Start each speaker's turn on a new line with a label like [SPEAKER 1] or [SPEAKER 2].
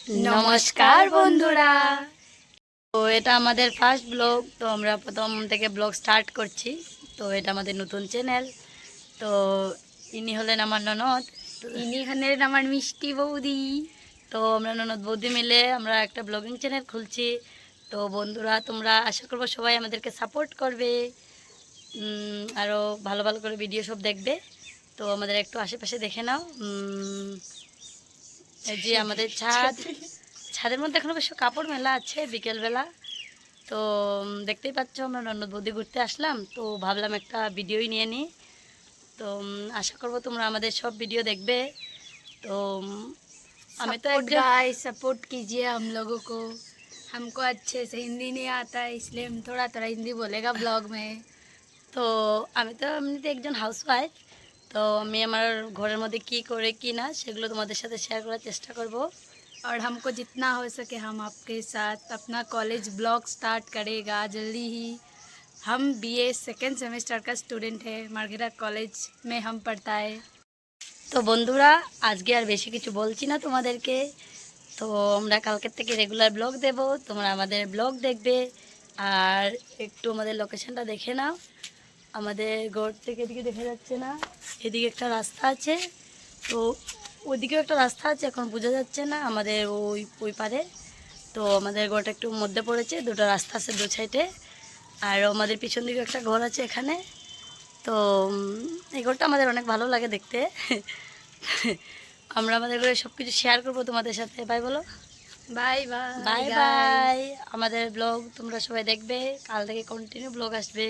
[SPEAKER 1] নমস্কার বন্ধুরা। তো এটা আমাদের ফার্স্ট ব্লগ। তো আমরা প্রথম থেকে ব্লগ স্টার্ট করছি। তো এটা আমাদের নতুন চ্যানেল। তো ইনি হলেন আমার ননদ,
[SPEAKER 2] ইনি হলেন আমার মিষ্টি বৌদি।
[SPEAKER 1] তো আমরা ননদ বৌদি মিলে আমরা একটা ব্লগিং চ্যানেল খুলছি। তো বন্ধুরা, তোমরা আশা করবো সবাই আমাদেরকে সাপোর্ট করবে, আরও ভালো ভালো করে ভিডিও সব দেখবে। তো আমাদের একটু আশেপাশে দেখে নাও। এই যে আমাদের ছাদের মধ্যে এখন অবশ্য কাপড় মেলা আছে বিকেলবেলা। তো দেখতেই পাচ্ছ আমরা ননদ বৌদি ঘুরতে আসলাম, তো ভাবলাম একটা ভিডিওই নিয়ে নিই। তো আশা করবো তোমরা আমাদের সব ভিডিও দেখবে। তো আমি তো
[SPEAKER 2] सपोर्ट गाइस, सपोर्ट कीजिए हम लोगों को। हमको अच्छे से हिंदी नहीं आता है, इसलिए हम थोड़ा थोड़ा हिंदी बोलेगा ब्लॉग में।
[SPEAKER 1] তো আমি তো এমনিতে একজন হাউসওয়াইফ। তো আমি আমার ঘরের মধ্যে কি করে কি না সেগুলো তোমাদের সাথে শেয়ার করার চেষ্টা করব।
[SPEAKER 2] और हमको जितना हो सके हम आपके साथ अपना कॉलेज ब्लॉग स्टार्ट करेगा जल्दी ही। हम बीए सेकेंड सेमेस्टर का स्टूडेंट है, मार्गेरा कॉलेज में हम पढ़ता है।
[SPEAKER 1] তো বন্ধুরা, আজকে আর বেশি কিছু বলছি না তোমাদেরকে। তো আমরা কালকের থেকে রেগুলার ব্লগ দেব, তোমরা আমাদের ব্লগ দেখবে। আর একটু আমাদের লোকেশনটা দেখে নাও। আমাদের ঘর থেকে এদিকে দেখা যাচ্ছে না, এদিকে একটা রাস্তা আছে। তো ওইদিকেও একটা রাস্তা আছে, এখন বোঝা যাচ্ছে না আমাদের ওই ওই পারে। তো আমাদের ঘরটা একটু মধ্যে পড়েছে, দুটো রাস্তা আছে দু সাইডে। আর আমাদের পিছন দিকে একটা ঘর আছে এখানে। তো এই ঘরটা আমাদের অনেক ভালো লাগে দেখতে। আমরা আমাদের ঘরে সব কিছু শেয়ার করবো তোমাদের সাথে। বাই বলো।
[SPEAKER 2] Bye bye
[SPEAKER 1] bye
[SPEAKER 2] guys.
[SPEAKER 1] Bye. আমাদের ব্লগ তোমরা সবাই দেখবে, কাল থেকে কন্টিনিউ ব্লগ আসবে।